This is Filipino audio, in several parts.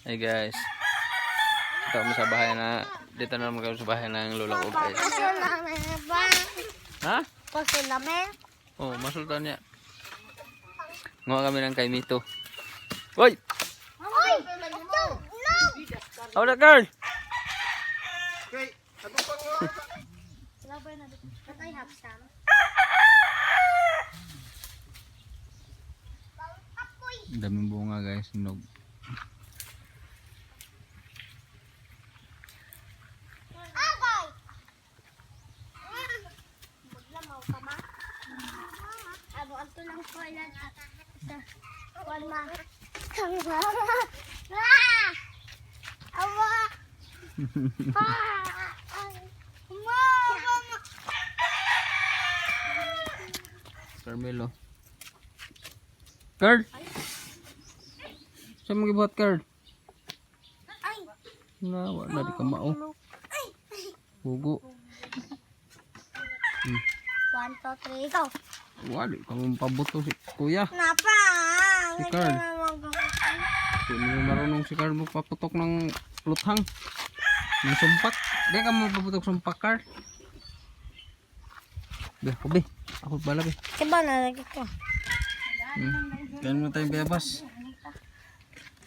Hey guys, ito kami sa bahay na, dito na naman kami sa bahay ng lola ko guys. Ha? Pasulame? Oh, masultan niya. Ngawa kami ng kay Mito. Hoy! Oy! No! How na girl? Patay hapsam. Daming bunga guys, nog. Agay! Maglamaw ka ma? Abo, anto lang ko ilan at walma. Awa! Carmelo. Girl! Saan mo gibuhat girl? Ay! Na, wala di ka mao. Hugo. 1, 2, 3, go! Wala ka mong pabuto si kuya. Napa! Si Carl. Hindi mo marunong si Carl magpaputok ng luthang. Ng sumpak. Hindi ka magpaputok sumpak Carl. Be, ako be. Ako bala be. Diba na lagi ko? Kaya mo tayong bebas.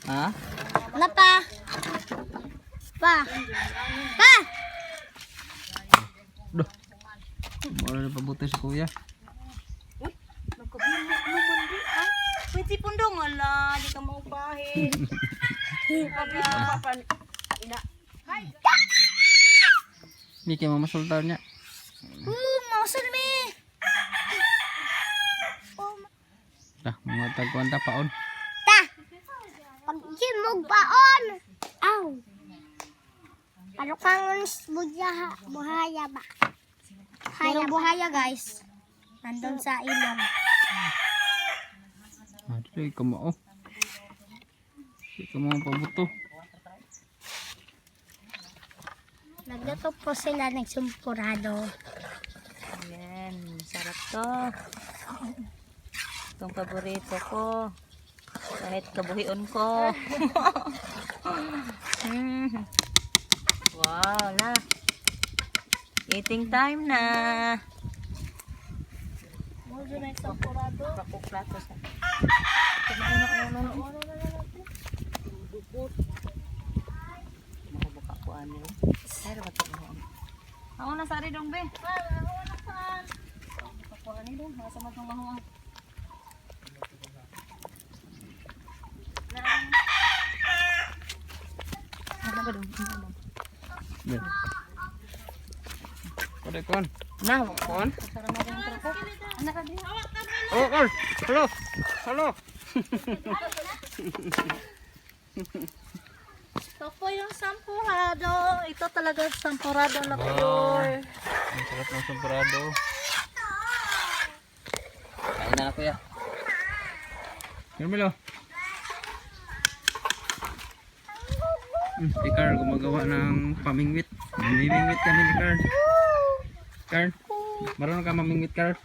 Ha? Napa! Pa! Pa! Duh. Wala na pabuto si kuya. Nagkabili naman di ah. Pwede pundong ala, di ka maupahin. Ina. Hindi kayo mamasultan niya. Mausul mi! Dah, mga tagpuan ta paon. Ta! Pag-imog paon! Aw! Ano kang buhaya ba? Merong buhaya guys. Nandun sa ilong. Ah, dito ikaw mo. Hindi ka mga pabuto. Nagluto po sila ng sumpurado. Ayan, sarap to. Itong paborito ko. Kahit kabuhion ko. Wow, na. Eating time na. Mudo na yung sumpurado. Pakuplato sa. Makubuka ko ano. Ay, dapat ito mo. Ako na sari dong be. Pakuha ni dong. Masama itong mahuang. Ano ba dong? Be. Kada kon. Na, kon. Sarap mo yung truko. Anak ka din. Oh, Carl. Hello. Hello. Ito po yung sampurado. Ito talaga sampurado na pure. Ang sarap ng sampurado. Kain na kuya. Carmelo. Si Carl gumagawa ng pamingwit. Mamimingwit kami ni Carl. Carl, marunong ka mamingwit Carl?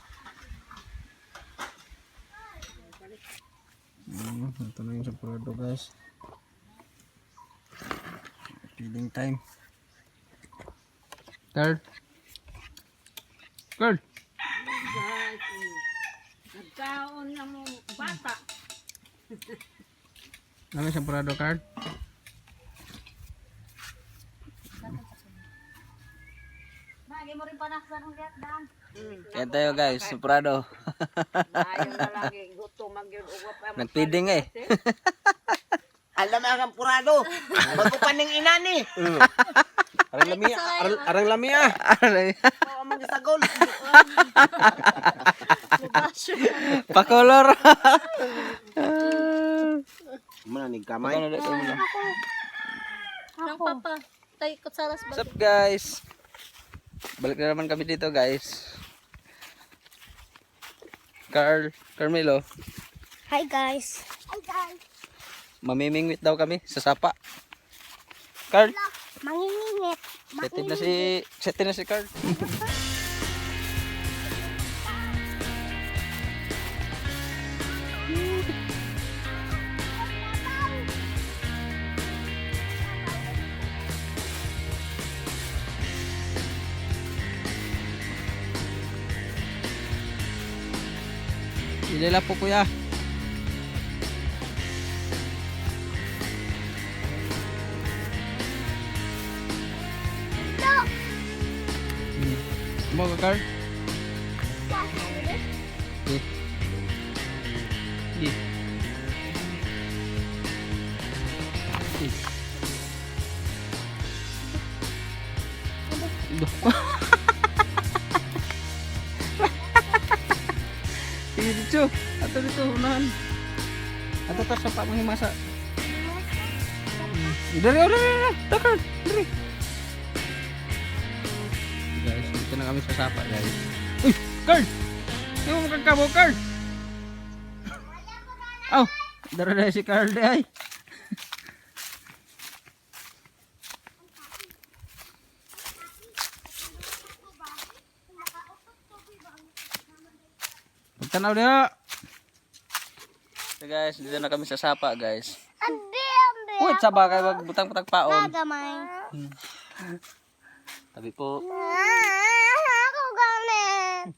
Ito na yung sampurado guys. Feeding time. Carl. Carl. Nagkaon na mo bata. Ano yung sampurado Carl? Lagi mo rin panaksan ng gatdan. Kaya tayo guys, sampurado. Ayaw na lagi. Gusto mag-uwap. Nagpiding eh. Alam ang purado. Magkupan ng ina ni. Arang lamia. Oo, mga sagol. Pakolor. Mananig kamay. Nang papa. Tay kutsaras ba? What's up guys? Balik na naman kami dito guys. Carmelo, Hi guys. Hi guys. mamimingwit daw kami sa sapa. Carl, Mangingingit. excited na si Carl. Silila po kuya. No! Mo ka Carl? Eh. Eh. Eh. Duh. Sige dito. Ato dito unahan. Ato ta sa pamahimasa. Dari. Takar. Dari. Guys, dito na kami sa sapa, guys. Uy, Carl! Yung mo kagkabo, Carl! Aw! Dara na si Carl di ay. Pagtanaw dia. So guys, dito na kami sa sapa, guys. Ambe! Wait, saba kay wag butang-butang paon. Nagamay. Tabi po. Ako galit.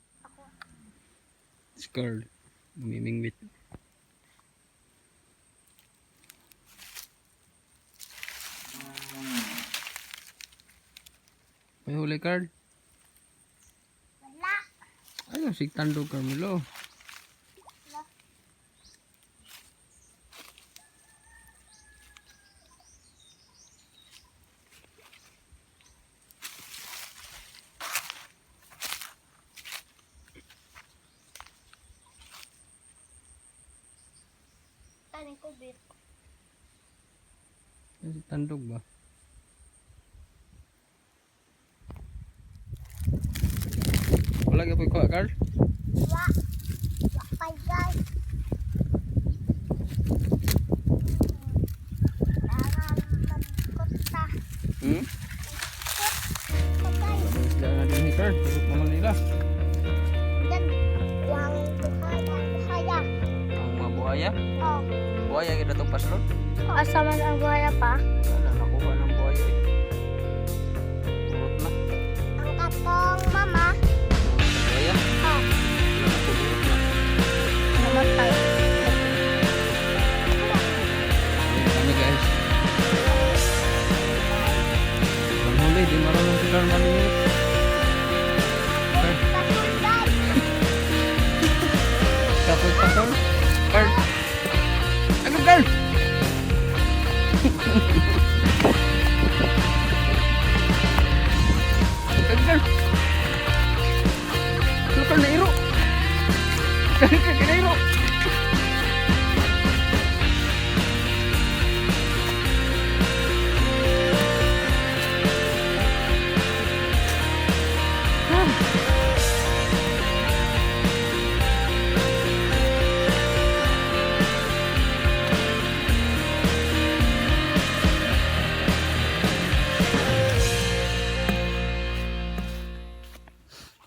Si Carl. Mimingwit. May huli, Carl. Wala. Ayun, sigtandog, Carmelo. Tanin ko, bit. Sigtandog ba? Wala ka po ikaw, Carl? Wala. Wala, guys. Magkuta. Hmm? Patay. Isla na din ni Carl. Tusok naman nila. Dan, wang buhaya. Ang mga buhaya. Oh. Buhaya kita itong paslon. Asa man ang buhaya pa? Wala, nakuha ng buhaya eh. Urot na. Ang katong mama. Buhaya. Oh. Wala na po, urot na. Namatay. Ayun kami, guys. Ang huli, di marunong si Carl malimit. Carl, Kasundan. kapag pasol. Carl. Ano, Carl? Carl. Ano, Carl, nairo? Carl, nairo?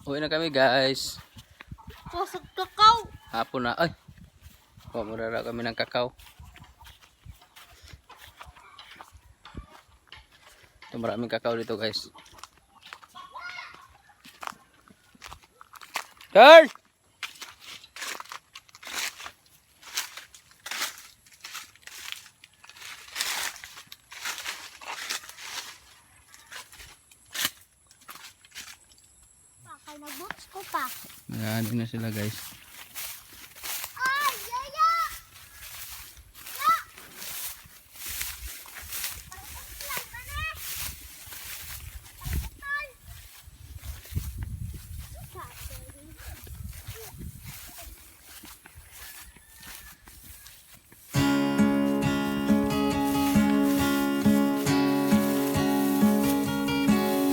Uwi na kami, guys. Pusog kakao. Hapon na. Ay. Pamurara kami ng kakao. Ito, maraming kakao dito, guys. Carl! Pakay na boots ko pa. Nag-ano na sila, guys. Ay, yaya! Ya! Parang ka na!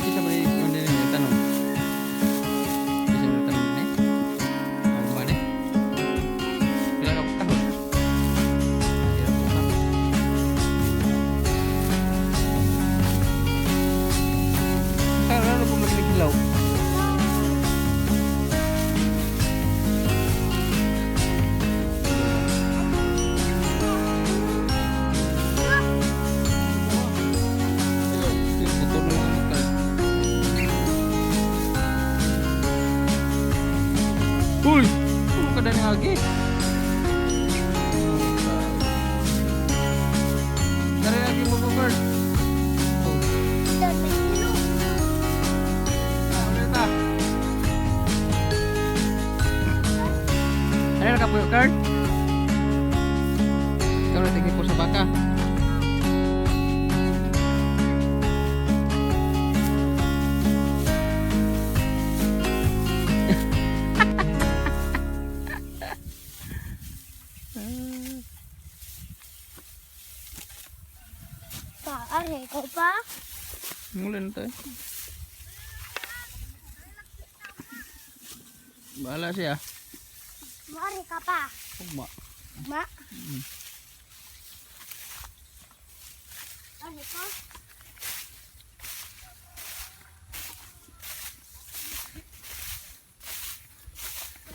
Isa ba yung tanong? Isa ba yung tanong din eh? Ano ba eh? Pila ka po kahon? Pila po kahon? Saan ano po maglagilaw? Putol na mga makal. Uy! Ano ka na ni Agi? po, Carl. Ikaw na tingin po sa baka. Are ko pa. Mula na tayo. Bahala siya. Mare ka pa. Ugma. Ma. Are ko.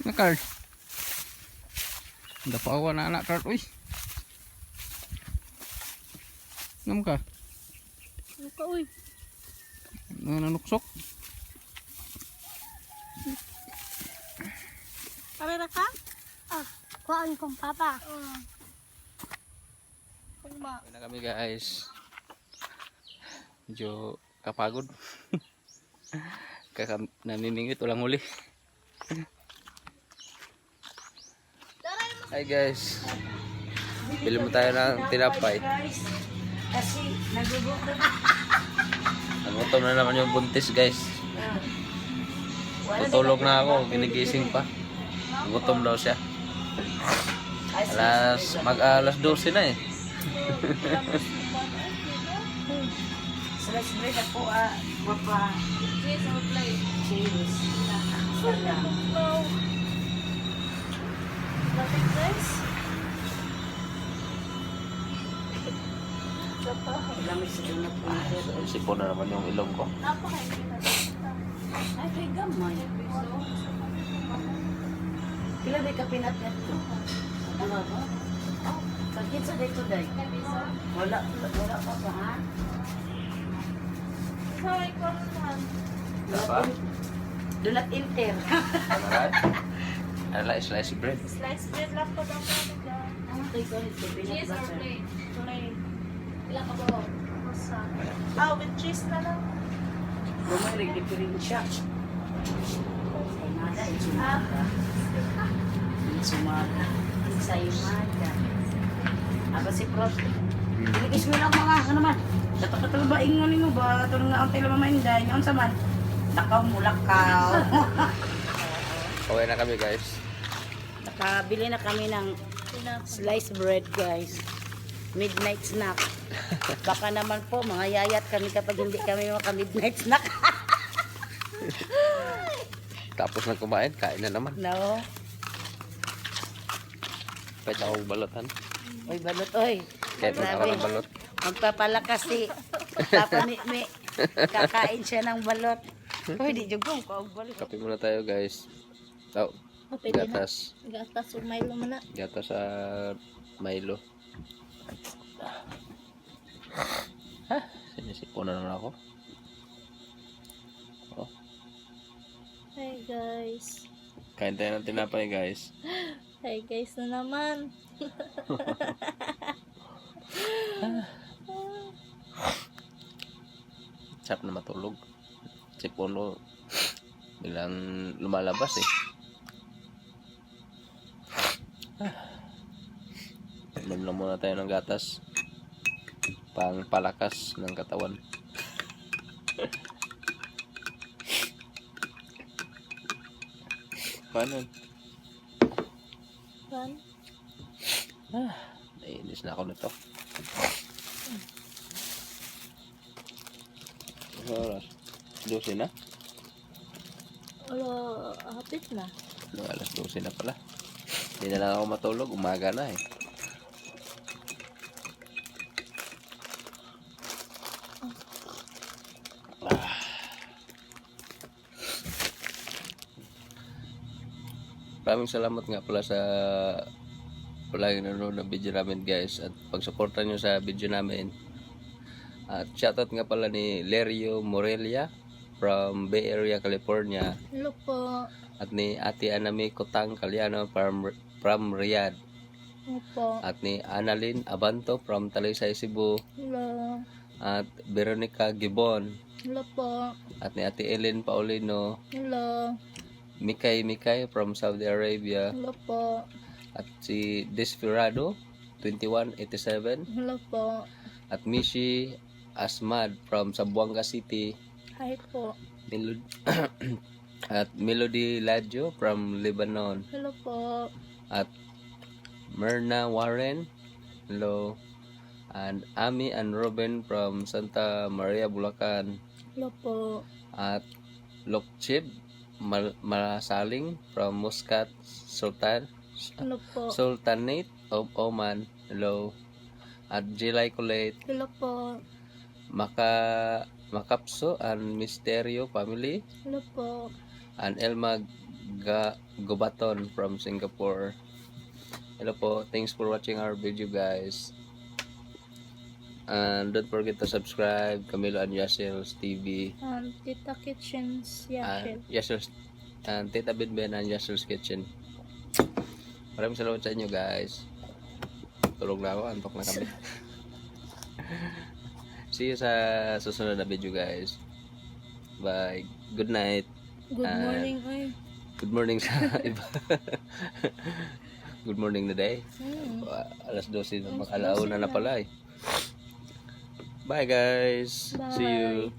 Na Carl. Dapawa na anak Carl. Uy. Ngam ka. Ano ka, uy? Nanuksok. Karera ka? Ah, kuan kong papa. Ugma. Uwi na kami guys. Medyo kapagod. Naniningit ulang uli. Hi guys. Bili mo tayo ng tinapay. Kasi nagugutom. Nagutom na naman yung buntis guys. Tutulog na ako, ginigising pa. Nagutom daw siya. Alas 12 na eh. Slice bread ako mapa. Cheese or plate? Cheese. Salam. Lapit guys. Lamig sa dunot ko. Sipon na naman yung ilong ko. Ay, kay gamay. Pila ba ka pinat nito? Ano ba? Sakit sa dito day. Wala pa ba ha? Hi, Corman. Apa? Do not enter. Alright. Ala slice bread. Slice bread lang po daw po dyan. Ano kay ko nito? Cheese or plate? Plate. Ilang ka po. Masa. Ah, with cheese na lang. Bumalik diferensya. Nada, isumaga. Isumaga. Isumaga. Aba si Prof. Iligis mo lang mga ano man. Dapat ba ingon mo ba? Ito nga ang tila mamainday. Ngayon sa man. Nakaw mulak ka. Uwi na kami guys. Nakabili na kami ng sliced bread guys. Midnight snack. Baka naman po mga yayat kami kapag hindi kami maka-midnight snack. Tapos na kumain, kain na naman. No. Pwede akong balotan. Oy balot oy. Kahit na ako ng balot. Magpapalakas si Papa Mimi. Kakain siya ng balot. Uy, di jugong ko ang balot. Kape muna tayo guys. Oh, Pwede na. gatas. Gatas o Milo mo na. Gatas sa Milo. Sinisipon na naman ako. Oh, Hi guys. kain tayo ng tinapay guys. Hi guys na naman. Sarap na matulog. Sipon ko bilang lumalabas eh. Inom lang muna tayo ng gatas. Pang palakas ng katawan. Paano? Fun. Naiinis na ako nito. Ano oras? 12 na? Hapit na. Ano, alas 12 na pala. Hindi na lang ako matulog. Umaga na eh. Maraming salamat nga pala sa palagi nanonood ng video namin guys at pagsuporta nyo sa video namin. At shoutout nga pala ni Lerio Morelia from Bay Area, California. Hello po. At ni Ate Anami Kotang Kalyano from Riyadh. Hello po. At ni Annalyn Abanto from Talisay, Cebu. Hello. At Veronica Gibon. Hello po. At ni Ate Ellen Paulino. Hello. Mikay from Saudi Arabia. Hello po. At si Desperado 2187. Hello po. At Mishi Asmad from Zamboanga City. Hi po. At Melody Ladjo from Lebanon. Hello po. At Myrna Warren. Hello. And Ami and Robin from Santa Maria, Bulacan. Hello po. At Lokchib Malasaling from Muscat, Hello po. Sultanate of Oman. Hello. At Jilay Colette, Hello po. Makapso and Misterio family. Hello po. And Elma Gobaton from Singapore. Hello po. Thanks for watching our video, guys. And don't forget to subscribe Camilo and Yashel's TV. Tita Kitchens, And Yashel. Yashel's and Tita Binben and Yashel's Kitchen. Maraming salamat sa inyo, guys. Tulog na ako, antok na kami. See you sa susunod na video, guys. Bye. Good night. Good morning, oy. Good morning sa iba. Good morning na day. Alas 12 na, alauna na pala eh. Bye, guys. Bye. See you.